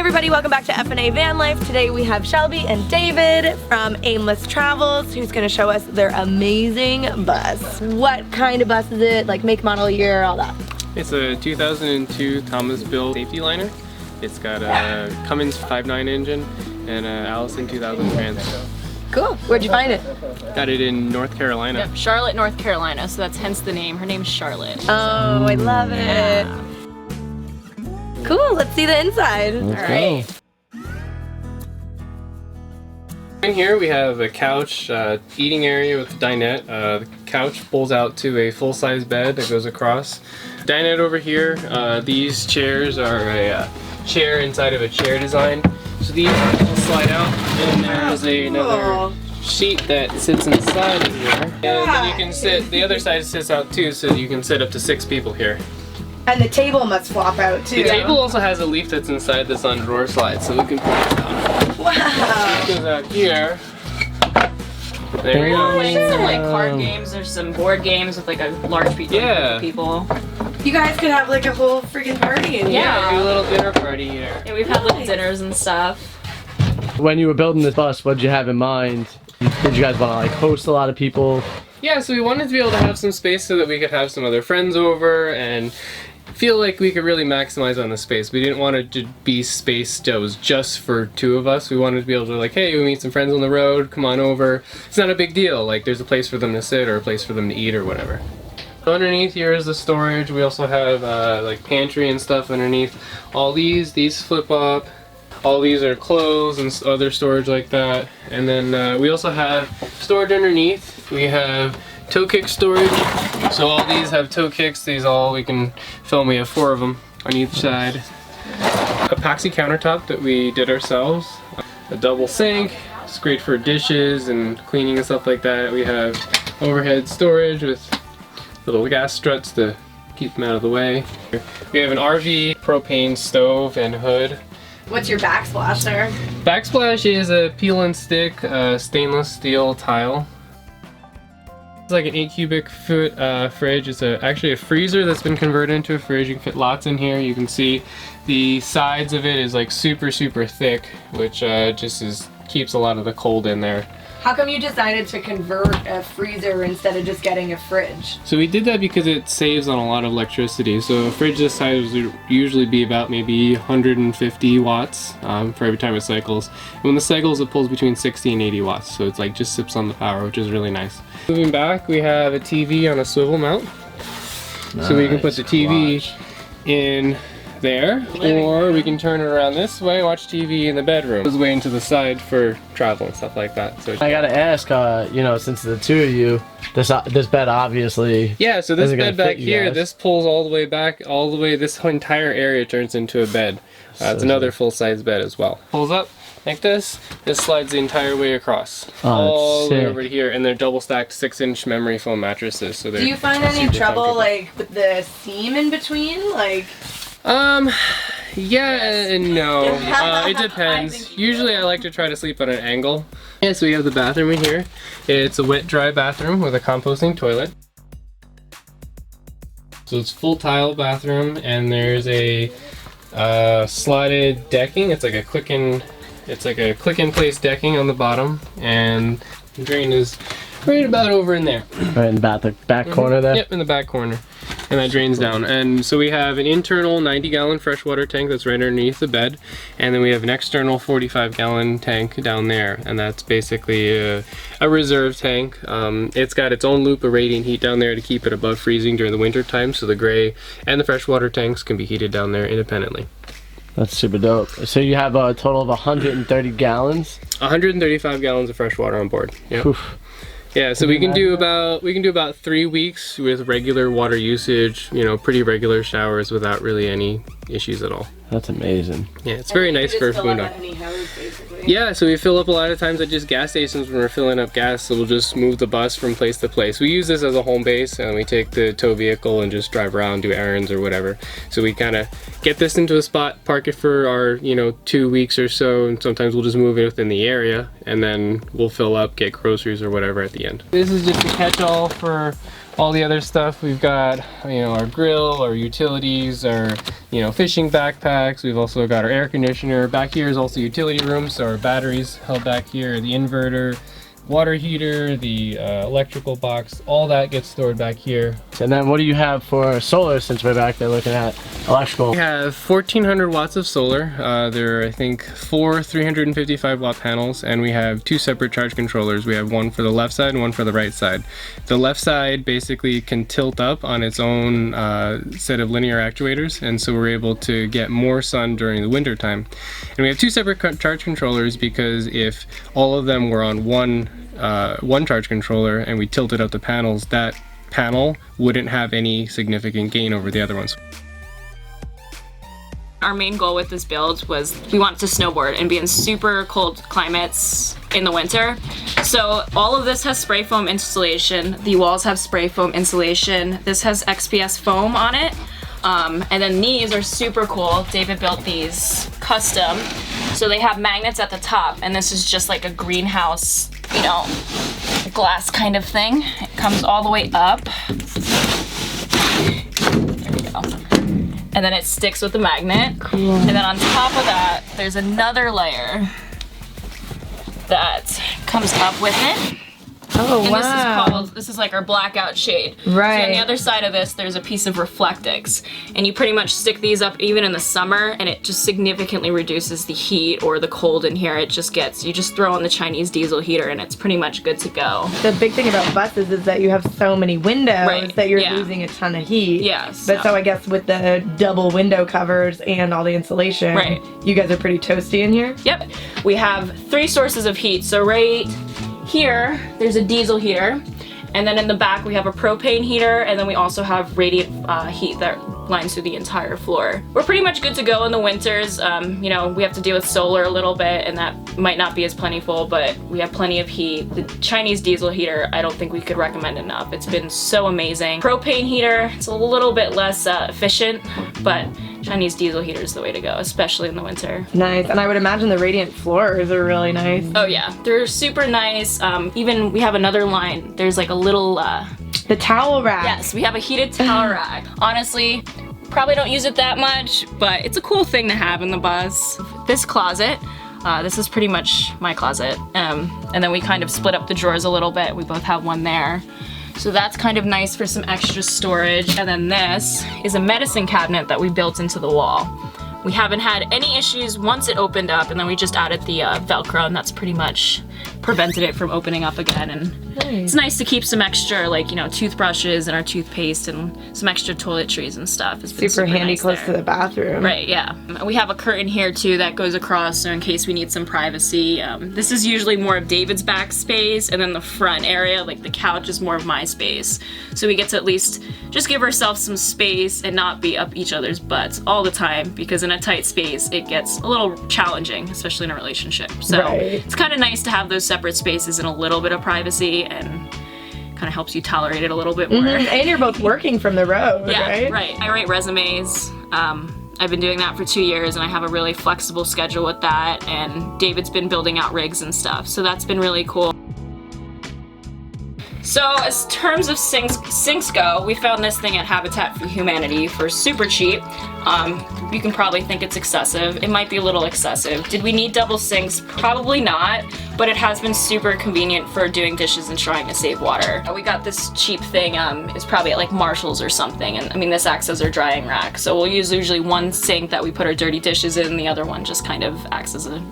everybody, welcome back to F&A Van Life. Today we have Shelby and David from Aimless Travels who's going to show us their amazing bus. What kind of bus is it? Like make, model, year, all that. It's a 2002 Thomas Built safety liner. It's got a Cummins 5.9 engine and a Allison 2000 trans. Cool. Where'd you find it? Got it in North Carolina. Yep, Charlotte, North Carolina, so that's hence the name. Her name's Charlotte. Oh, I love it. Yeah. Cool, let's see the inside. Alright. In here we have a couch, eating area with a dinette. The couch pulls out to a full-size bed that goes across. Dinette over here, these chairs are a chair inside of a chair design. So these will slide out, and there's another sheet that sits inside of here. And then you can sit, the other side sits out too, so you can sit up to 6 people here. And the table must flop out too. The table also has a leaf that's inside that's on drawer slide, so we can pull it down. Wow. It goes out here. There we go. Like some like card games or some board games with like a large group of people. You guys could have like a whole freaking party in here. Yeah, do a little dinner party here. Yeah, we've had little dinners and stuff. When you were building this bus, what did you have in mind? Did you guys want to like host a lot of people? Yeah, so we wanted to be able to have some space so that we could have some other friends over and feel like we could really maximize on the space. We didn't want it to be space that was just for 2 of us. We wanted to be able to like, hey, we meet some friends on the road, come on over. It's not a big deal. Like there's a place for them to sit or a place for them to eat or whatever. So underneath here is the storage. We also have like pantry and stuff underneath. All these flip up. All these are clothes and other storage like that. And then we also have storage underneath. We have toe kick storage. So all these have toe kicks. These all we can film. We have 4 of them on each side. Epoxy countertop that we did ourselves. A double sink. It's great for dishes and cleaning and stuff like that. We have overhead storage with little gas struts to keep them out of the way. We have an RV propane stove and hood. What's your backsplash there? Backsplash is a peel and stick stainless steel tile. It's like an 8 cubic foot fridge. It's actually a freezer that's been converted into a fridge. You can fit lots in here. You can see the sides of it is like super thick, which just keeps a lot of the cold in there. How come you decided to convert a freezer instead of just getting a fridge? So we did that because it saves on a lot of electricity. So a fridge this size would usually be about maybe 150 watts for every time it cycles. And when the cycles, it pulls between 60 and 80 watts. So it's like just sips on the power, which is really nice. Moving back, we have a TV on a swivel mount. Nice. So we can put the TV in there, or we can turn it around this way, watch TV in the bedroom. It goes way into the side for travel and stuff like that. So I gotta ask, you know, since the 2 of you, this bed obviously. Yeah, so this bed back here, guys. this pulls all the way back, all the way. This entire area turns into a bed. It's another full-size bed as well. Pulls up like this. This slides the entire way across, all the way over to here, and they're double-stacked 6-inch memory foam mattresses. So do you find any trouble like with the seam in between, like? Yeah and no. It depends. Usually I like to try to sleep at an angle. Yeah, so we have the bathroom in here. It's a wet-dry bathroom with a composting toilet. So it's full tile bathroom, and there's a slotted decking. It's like a click-in-place decking on the bottom, and the drain is right about over in there. Right in the back corner there? Yep, in the back corner. And that drains down. And so we have an internal 90-gallon freshwater tank that's right underneath the bed, and then we have an external 45-gallon tank down there, and that's basically a reserve tank. It's got its own loop of radiant heat down there to keep it above freezing during the winter time, so the gray and the freshwater tanks can be heated down there independently. That's super dope. So you have a total of 130 gallons? 135 gallons of fresh water on board. Yep. Oof. Yeah, so we can do about 3 weeks with regular water usage, you know, pretty regular showers without really any issues at all. That's amazing. Yeah, it's very nice for a boondock. Yeah, so we fill up a lot of times at just gas stations when we're filling up gas, so we'll just move the bus from place to place. We use this as a home base, and we take the tow vehicle and just drive around, do errands or whatever. So we kind of get this into a spot, park it for our, 2 weeks or so, and sometimes we'll just move it within the area, and then we'll fill up, get groceries or whatever at the end. This is just a catch-all for all the other stuff. We've got, you know, our grill, our utilities, our, you know, fishing backpacks. We've also got our air conditioner. Back here is also utility room, so our batteries held back here, the inverter, water heater, the electrical box, all that gets stored back here. And then what do you have for solar, since we're back there looking at electrical? We have 1400 watts of solar. There are, I think, 4 355 watt panels, and we have 2 separate charge controllers. We have one for the left side and one for the right side. The left side basically can tilt up on its own set of linear actuators, and so we're able to get more sun during the winter time. And we have 2 separate charge controllers because if all of them were on one charge controller and we tilted out the panels, that panel wouldn't have any significant gain over the other ones. Our main goal with this build was we wanted to snowboard and be in super cold climates in the winter. So all of this has spray foam insulation. The walls have spray foam insulation. This has XPS foam on it. And then these are super cool. David built these custom. So they have magnets at the top, and this is just like a greenhouse, you know, glass kind of thing. It comes all the way up. There we go. And then it sticks with the magnet. Cool. And then on top of that, there's another layer that comes up with it. Oh, And wow. this is like our blackout shade. Right. So on the other side of this, there's a piece of Reflectix. And you pretty much stick these up even in the summer, and it just significantly reduces the heat or the cold in here. It just gets, you just throw on the Chinese diesel heater and it's pretty much good to go. The big thing about buses is that you have so many windows Right, that you're yeah. losing a ton of heat. Yes. But so I guess with the double window covers and all the insulation, Right. you guys are pretty toasty in here? Yep. We have 3 sources of heat. So right here, there's a diesel heater. And then in the back, we have a propane heater. And then we also have radiant heat that lines through the entire floor. We're pretty much good to go in the winters. You know, we have to deal with solar a little bit, and that might not be as plentiful, but we have plenty of heat. The Chinese diesel heater, I don't think we could recommend enough. It's been so amazing. Propane heater, it's a little bit less efficient, but Chinese diesel heater is the way to go, especially in the winter. Nice. And I would imagine the radiant floors are really nice. Oh yeah, they're super nice. Even we have another line. There's like a little, The towel rack. yes, we have a heated towel rack. Honestly, probably don't use it that much, but it's a cool thing to have in the bus. This closet, this is pretty much my closet. And then we kind of split up the drawers a little bit. We both have one there. So that's kind of nice for some extra storage. And then this is a medicine cabinet that we built into the wall. We haven't had any issues once it opened up, and then we just added the Velcro, and that's pretty much prevented it from opening up again. And it's nice to keep some extra, like, you know, toothbrushes and our toothpaste and some extra toiletries and stuff. It's been Super handy nice close there. to the bathroom. Right, yeah. We have a curtain here too that goes across, so in case we need some privacy. This is usually more of David's back space, and then the front area, like the couch, is more of my space. So we get to at least just give ourselves some space and not be up each other's butts all the time, because in a tight space it gets a little challenging, especially in a relationship. So Right. it's kind of nice to have those separate spaces and a little bit of privacy, and kind of helps you tolerate it a little bit more. And you're both working from the road, Yeah, right? right. I write resumes. I've been doing that for 2 years, and I have a really flexible schedule with that, and David's been building out rigs and stuff, so that's been really cool. So as terms of sinks go, we found this thing at Habitat for Humanity for super cheap. You can probably think it's excessive. It might be a little excessive. Did we need double sinks? Probably not, but it has been super convenient for doing dishes and trying to save water. We got this cheap thing, it's probably at like Marshall's or something, and I mean this acts as our drying rack. So we'll use usually one sink that we put our dirty dishes in, and the other one just kind of acts as a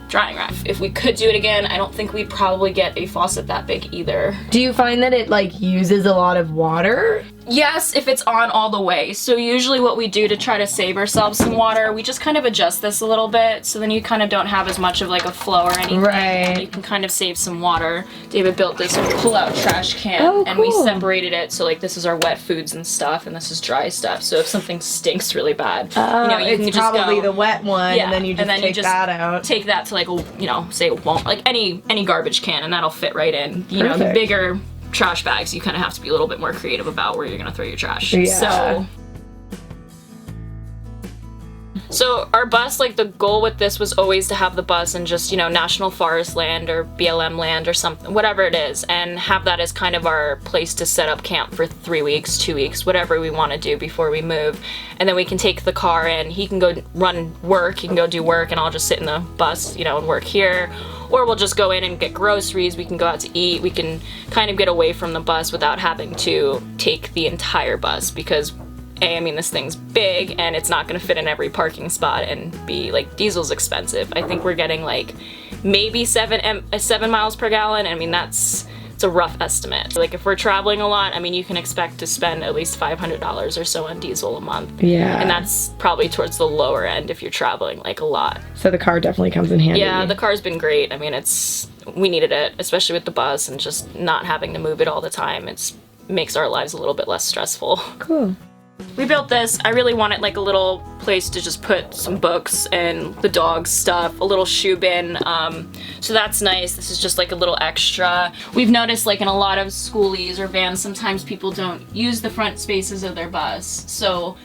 drying rack. If we could do it again, I don't think we'd probably get a faucet that big either. Do you find that it like uses a lot of water? Yes, if it's on all the way. So usually what we do to try to save ourselves some water, we just kind of adjust this a little bit, so then you kind of don't have as much of like a flow or anything. Right. And you can kind of save some water. David built this pull-out trash can, Oh, and we cool. separated it, so like this is our wet foods and stuff, and this is dry stuff. So if something stinks really bad, you know, you it's can just probably go, the wet one, yeah, and then you just take that out. Take that to like a, you know, say like any garbage can, and that'll fit right in. You know, the Perfect. bigger trash bags, you kind of have to be a little bit more creative about where you're gonna throw your trash. Yeah. So So our bus, like the goal with this was always to have the bus in just, you know, national forest land or BLM land or something, whatever it is, and have that as kind of our place to set up camp for 3 weeks, 2 weeks, whatever we want to do before we move. And then we can take the car in, he can go run work, he can go do work, and I'll just sit in the bus, you know, and work here. Or we'll just go in and get groceries, we can go out to eat, we can kind of get away from the bus without having to take the entire bus, because I mean, this thing's big and it's not gonna fit in every parking spot, and B, like, diesel's expensive. I think we're getting like maybe 7 miles per gallon. I mean, it's a rough estimate. Like, if we're traveling a lot, I mean, you can expect to spend at least $500 or so on diesel a month. Yeah. And that's probably towards the lower end if you're traveling like a lot. So the car definitely comes in handy. Yeah, the car's been great. I mean, we needed it, especially with the bus and just not having to move it all the time. Makes our lives a little bit less stressful. Cool. We built this. I really wanted like a little place to just put some books and the dog's stuff, a little shoe bin. So that's nice. This is just like a little extra. We've noticed like in a lot of schoolies or vans, sometimes people don't use the front spaces of their bus. So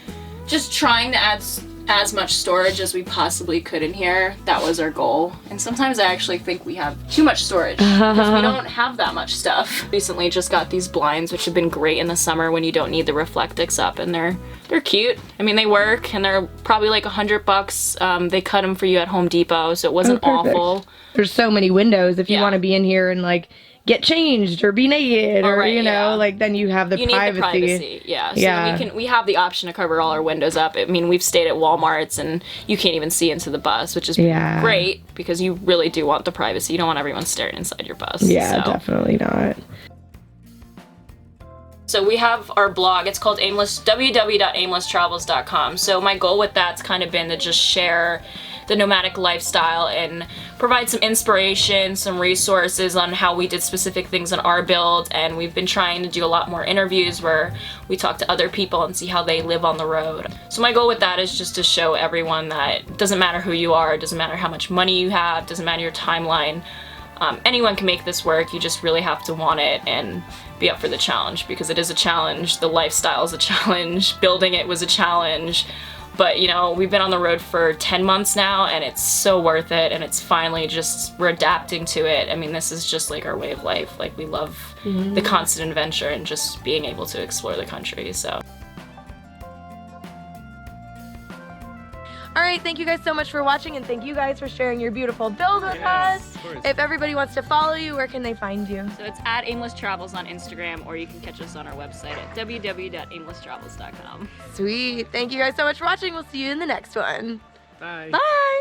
just trying to add as much storage as we possibly could in here. That was our goal. And sometimes I actually think we have too much storage because we don't have that much stuff. Recently just got these blinds, which have been great in the summer when you don't need the Reflectix up, and they're cute. I mean, they work, and they're probably like $100. They cut them for you at Home Depot, so it wasn't awful. There's so many windows if you want to be in here and like get changed or be naked or you know, like, then you have the privacy. Need the privacy. Yeah. So we have the option to cover all our windows up. I mean, we've stayed at Walmart's and you can't even see into the bus, which is great because you really do want the privacy. You don't want everyone staring inside your bus. Yeah, so. Definitely not. So we have our blog. It's called www.aimlesstravels.com. So my goal with that's kind of been to just share the nomadic lifestyle and provide some inspiration, some resources on how we did specific things on our build. And we've been trying to do a lot more interviews where we talk to other people and see how they live on the road. So my goal with that is just to show everyone that it doesn't matter who you are, it doesn't matter how much money you have, it doesn't matter your timeline. Anyone can make this work. You just really have to want it and be up for the challenge, because it is a challenge. The lifestyle is a challenge. Building it was a challenge. But, you know, we've been on the road for 10 months now, and it's so worth it, and it's finally just, we're adapting to it. I mean, this is just like our way of life. Like, we love the constant adventure and just being able to explore the country, so. All right, thank you guys so much for watching, and thank you guys for sharing your beautiful build with us. If everybody wants to follow you, where can they find you? So it's at Aimless Travels on Instagram, or you can catch us on our website at www.aimlesstravels.com. Sweet. Thank you guys so much for watching. We'll see you in the next one. Bye. Bye.